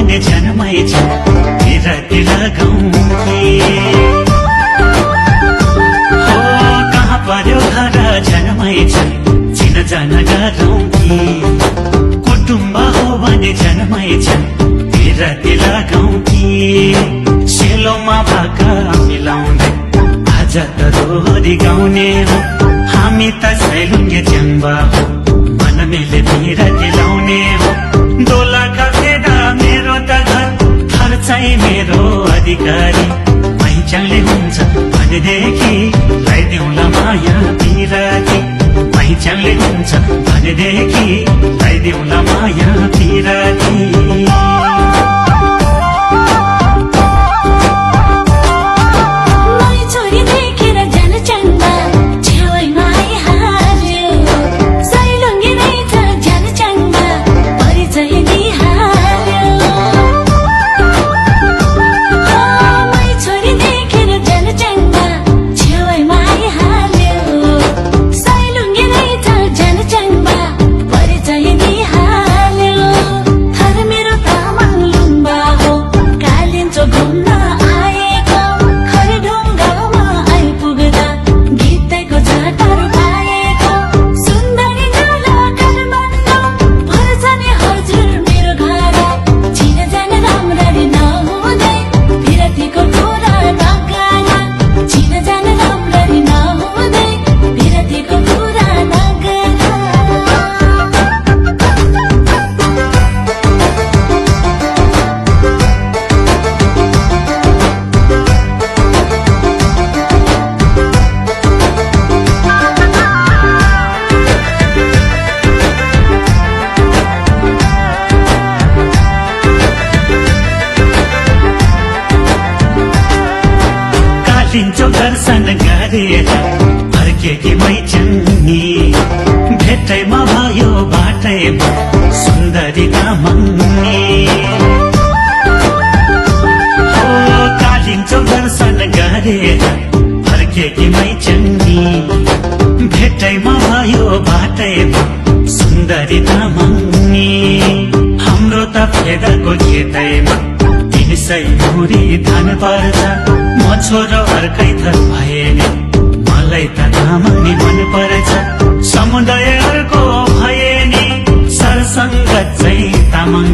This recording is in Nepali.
भने जन्मै छ विरती लगाउँथे हो कहाँ पर्यो घर जन्मै छ चिनजान गराउँथे कुटुम्ब हो भने जन्मै छ विरती लगाउँथे सेलोमा भाका मिलाउँदै आज त दोहोरी गाउने हो हामी त सैलुङ्गे च्याङ्बा हो मन मेले विरती लाउने हो दोलका फेदा मेरो त घर चाहिँ मेरो अधिकारी पहिचानले हुन्छ भनेदेखि लगाइदेऊला माया विरती पहिचानले हुन्छ भनेदेखि लगाइदेऊला माया विरती लिन्छौ दर्शन गरेर फर्केकी मैचङ्गी भेटैमा भयो बाटैमा सुन्दरी तामाङ्गी हो कालिन्छौ दर्शन गरेर फर्केकी मैचङ्गी भेटैमा भयो बाटैमा सुन्दरी तामाङ्गी हाम्रो त फेदाको खेतैमा 300 मुरी धान पर्छ म छोरो अर्कै थर भए नि मलाई त तामाङ्नी मन पर्छ समुदाय अर्को भए नि सरसङ्गत चाहिँ तामाङ